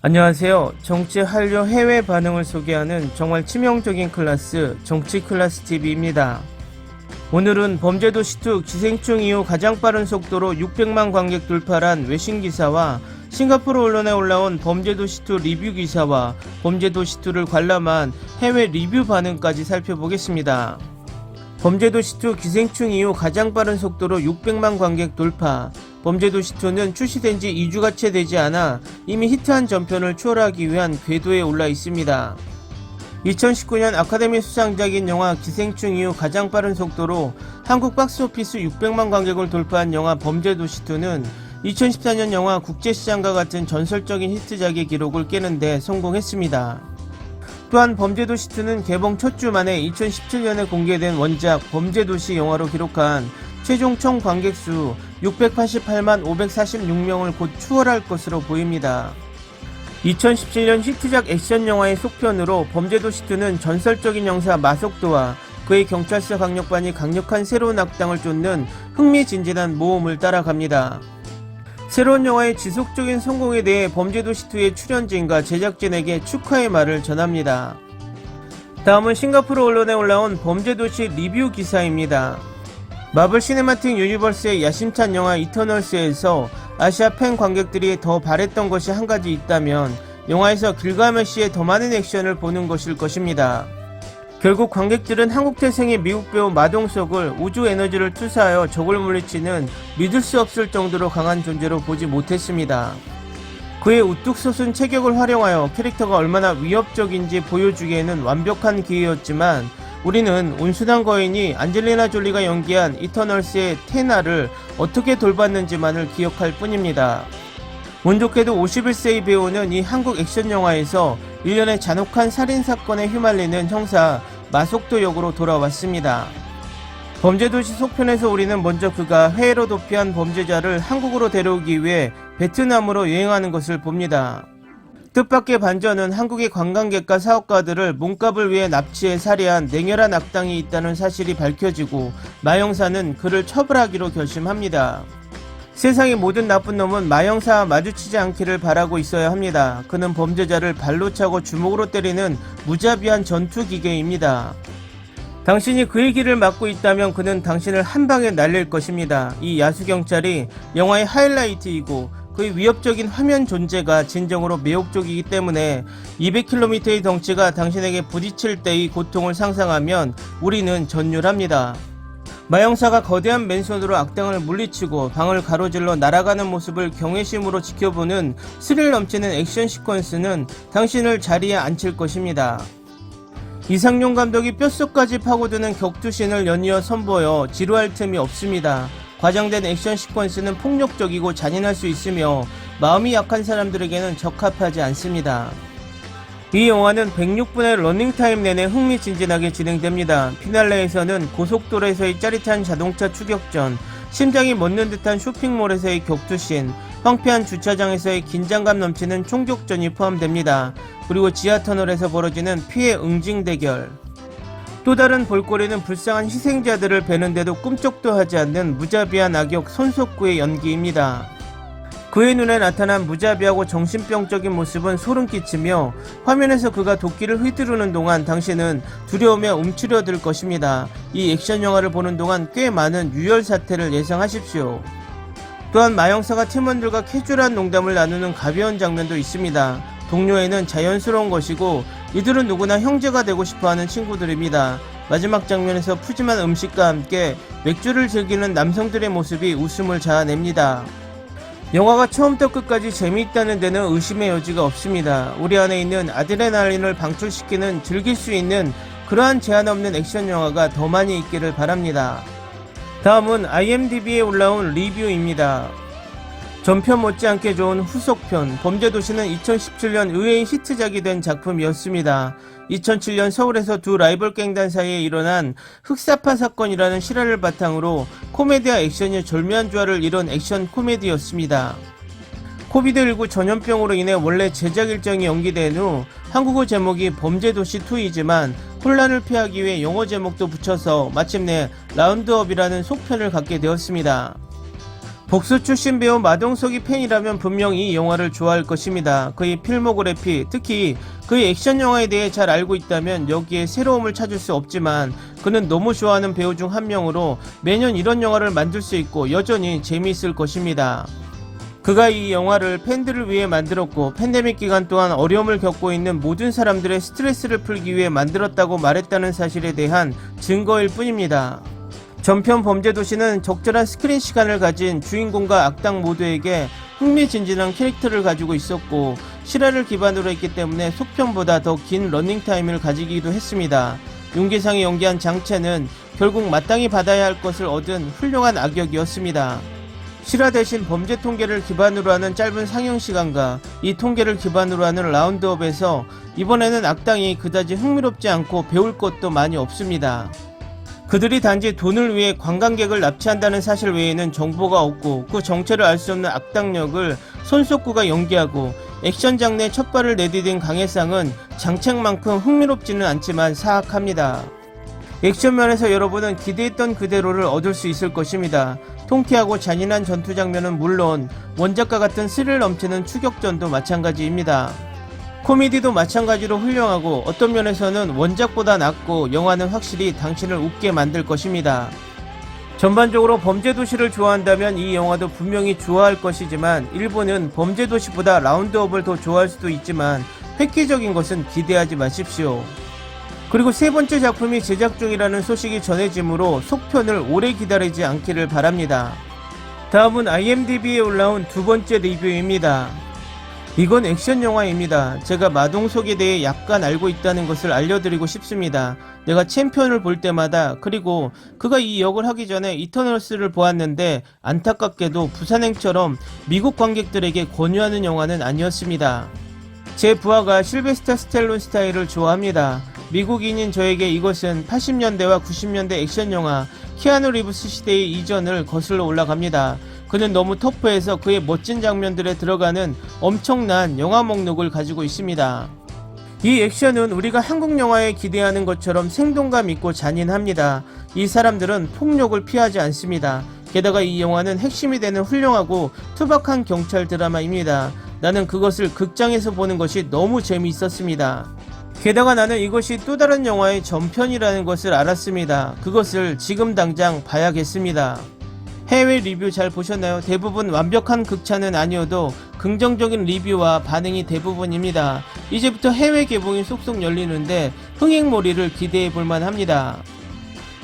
안녕하세요. 정치 한류 해외 반응을 소개하는 정말 치명적인 클래스 정치 클래스 TV입니다. 오늘은 범죄도시2 기생충 이후 가장 빠른 속도로 600만 관객 돌파란 외신 기사와 싱가포르 언론에 올라온 범죄도시2 리뷰 기사와 범죄도시2를 관람한 해외 리뷰 반응까지 살펴보겠습니다. 범죄도시2 기생충 이후 가장 빠른 속도로 600만 관객 돌파. 범죄도시2는 출시된 지 2주가 채 되지 않아 이미 히트한 전편을 추월하기 위한 궤도에 올라 있습니다. 2019년 아카데미 수상작인 영화 기생충 이후 가장 빠른 속도로 한국 박스오피스 600만 관객을 돌파한 영화 범죄도시2는 2014년 영화 국제시장과 같은 전설적인 히트작의 기록을 깨는 데 성공했습니다. 또한 범죄도시2는 개봉 첫 주 만에 2017년에 공개된 원작 범죄도시 영화로 기록한 최종 총 관객수 688만 546명을 곧 추월할 것으로 보입니다. 2017년 히트작 액션 영화의 속편으로 범죄도시2는 전설적인 형사 마속도와 그의 경찰서 강력반이 강력한 새로운 악당을 쫓는 흥미진진한 모험을 따라갑니다. 새로운 영화의 지속적인 성공에 대해 범죄도시2의 출연진과 제작진에게 축하의 말을 전합니다. 다음은 싱가포르 언론에 올라온 범죄도시 리뷰 기사입니다. 마블 시네마틱 유니버스의 야심찬 영화 이터널스에서 아시아 팬 관객들이 더 바랬던 것이 한 가지 있다면 영화에서 길가메시의 더 많은 액션을 보는 것일 것입니다. 결국 관객들은 한국 태생의 미국 배우 마동석을 우주 에너지를 투사하여 적을 물리치는 믿을 수 없을 정도로 강한 존재로 보지 못했습니다. 그의 우뚝 솟은 체격을 활용하여 캐릭터가 얼마나 위협적인지 보여주기에는 완벽한 기회였지만 우리는 온순한 거인이 안젤리나 졸리가 연기한 이터널스의 테나를 어떻게 돌봤는지만을 기억할 뿐입니다. 운 좋게도 51세의 배우는 이 한국 액션 영화에서 일련의 잔혹한 살인사건에 휘말리는 형사 마속도 역으로 돌아왔습니다. 범죄도시 속편에서 우리는 먼저 그가 해외로 도피한 범죄자를 한국으로 데려오기 위해 베트남으로 여행하는 것을 봅니다. 뜻밖의 반전은 한국의 관광객과 사업가들을 몸값을 위해 납치해 살해한 냉혈한 악당이 있다는 사실이 밝혀지고 마형사는 그를 처벌하기로 결심합니다. 세상의 모든 나쁜 놈은 마형사와 마주치지 않기를 바라고 있어야 합니다. 그는 범죄자를 발로 차고 주먹으로 때리는 무자비한 전투기계입니다. 당신이 그의 길을 막고 있다면 그는 당신을 한 방에 날릴 것입니다. 이 야수경찰이 영화의 하이라이트이고 그의 위협적인 화면 존재가 진정으로 매혹적이기 때문에 200km의 덩치가 당신에게 부딪힐 때의 고통을 상상하면 우리는 전율합니다. 마형사가 거대한 맨손으로 악당을 물리치고 방을 가로질러 날아가는 모습을 경외심으로 지켜보는 스릴 넘치는 액션 시퀀스는 당신을 자리에 앉힐 것입니다. 이상용 감독이 뼛속까지 파고드는 격투신을 연이어 선보여 지루할 틈이 없습니다. 과장된 액션 시퀀스는 폭력적이고 잔인할 수 있으며 마음이 약한 사람들에게는 적합하지 않습니다. 이 영화는 106분의 러닝타임 내내 흥미진진하게 진행됩니다. 피날레에서는 고속도로에서의 짜릿한 자동차 추격전, 심장이 멎는 듯한 쇼핑몰에서의 격투씬, 황폐한 주차장에서의 긴장감 넘치는 총격전이 포함됩니다. 그리고 지하터널에서 벌어지는 피해 응징 대결. 또 다른 볼거리는 불쌍한 희생자들을 베는데도 꿈쩍도 하지 않는 무자비한 악역 손석구의 연기입니다. 그의 눈에 나타난 무자비하고 정신병적인 모습은 소름 끼치며 화면에서 그가 도끼를 휘두르는 동안 당신은 두려움에 움츠려들 것입니다. 이 액션 영화를 보는 동안 꽤 많은 유혈 사태를 예상하십시오. 또한 마형사가 팀원들과 캐주얼한 농담을 나누는 가벼운 장면도 있습니다. 동료애는 자연스러운 것이고 이들은 누구나 형제가 되고 싶어하는 친구들입니다. 마지막 장면에서 푸짐한 음식과 함께 맥주를 즐기는 남성들의 모습이 웃음을 자아냅니다. 영화가 처음부터 끝까지 재미있다는 데는 의심의 여지가 없습니다. 우리 안에 있는 아드레날린을 방출시키는 즐길 수 있는 그러한 제한 없는 액션 영화가 더 많이 있기를 바랍니다. 다음은 IMDb에 올라온 리뷰입니다. 전편 못지않게 좋은 후속편 범죄도시는 2017년 의외의 히트작이 된 작품이었습니다. 2007년 서울에서 두 라이벌 갱단 사이에 일어난 흑사파 사건이라는 실화를 바탕으로 코미디와 액션이 절묘한 조화를 이룬 액션 코미디였습니다. 코비드19 전염병으로 인해 원래 제작 일정이 연기된 후 한국어 제목이 범죄도시2이지만 혼란을 피하기 위해 영어 제목도 붙여서 마침내 라운드업이라는 속편을 갖게 되었습니다. 복수 출신 배우 마동석이 팬이라면 분명 이 영화를 좋아할 것입니다. 그의 필모그래피, 특히 그의 액션 영화에 대해 잘 알고 있다면 여기에 새로움을 찾을 수 없지만 그는 너무 좋아하는 배우 중 한 명으로 매년 이런 영화를 만들 수 있고 여전히 재미있을 것입니다. 그가 이 영화를 팬들을 위해 만들었고 팬데믹 기간 동안 어려움을 겪고 있는 모든 사람들의 스트레스를 풀기 위해 만들었다고 말했다는 사실에 대한 증거일 뿐입니다. 전편 범죄도시는 적절한 스크린 시간을 가진 주인공과 악당 모두에게 흥미진진한 캐릭터를 가지고 있었고 실화를 기반으로 했기 때문에 속편보다 더 긴 러닝타임을 가지기도 했습니다. 윤계상이 연기한 장첸은 결국 마땅히 받아야 할 것을 얻은 훌륭한 악역이었습니다. 실화 대신 범죄 통계를 기반으로 하는 짧은 상영 시간과 이 통계를 기반으로 하는 라운드업에서 이번에는 악당이 그다지 흥미롭지 않고 배울 것도 많이 없습니다. 그들이 단지 돈을 위해 관광객을 납치한다는 사실 외에는 정보가 없고 그 정체를 알 수 없는 악당 역을 손석구가 연기하고 액션 장르에 첫 발을 내디딘 강혜상은 장첸만큼 흥미롭지는 않지만 사악합니다. 액션 면에서 여러분은 기대했던 그대로를 얻을 수 있을 것입니다. 통쾌하고 잔인한 전투 장면은 물론 원작과 같은 스릴 넘치는 추격전도 마찬가지입니다. 코미디도 마찬가지로 훌륭하고 어떤 면에서는 원작보다 낫고 영화는 확실히 당신을 웃게 만들 것입니다. 전반적으로 범죄도시를 좋아한다면 이 영화도 분명히 좋아할 것이지만 일부는 범죄도시보다 라운드업을 더 좋아할 수도 있지만 획기적인 것은 기대하지 마십시오. 그리고 세 번째 작품이 제작 중이라는 소식이 전해지므로 속편을 오래 기다리지 않기를 바랍니다. 다음은 IMDb에 올라온 두 번째 리뷰입니다. 이건 액션 영화입니다. 제가 마동석에 대해 약간 알고 있다는 것을 알려드리고 싶습니다. 내가 챔피언을 볼 때마다 그리고 그가 이 역을 하기 전에 이터널스를 보았는데 안타깝게도 부산행처럼 미국 관객들에게 권유하는 영화는 아니었습니다. 제 부하가 실베스터 스텔론 스타일을 좋아합니다. 미국인인 저에게 이것은 80년대와 90년대 액션 영화 키아누 리브스 시대의 이전을 거슬러 올라갑니다. 그는 너무 터프해서 그의 멋진 장면들에 들어가는 엄청난 영화 목록을 가지고 있습니다. 이 액션은 우리가 한국 영화에 기대하는 것처럼 생동감 있고 잔인합니다. 이 사람들은 폭력을 피하지 않습니다. 게다가 이 영화는 핵심이 되는 훌륭하고 투박한 경찰 드라마입니다. 나는 그것을 극장에서 보는 것이 너무 재미있었습니다. 게다가 나는 이것이 또 다른 영화의 전편이라는 것을 알았습니다. 그것을 지금 당장 봐야겠습니다. 해외 리뷰 잘 보셨나요? 대부분 완벽한 극찬은 아니어도 긍정적인 리뷰와 반응이 대부분입니다. 이제부터 해외 개봉이 쏙쏙 열리는데 흥행몰이를 기대해 볼만 합니다.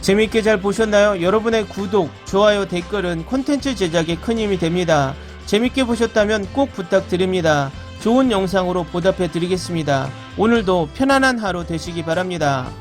재밌게 잘 보셨나요? 여러분의 구독, 좋아요, 댓글은 콘텐츠 제작에 큰 힘이 됩니다. 재밌게 보셨다면 꼭 부탁드립니다. 좋은 영상으로 보답해 드리겠습니다. 오늘도 편안한 하루 되시기 바랍니다.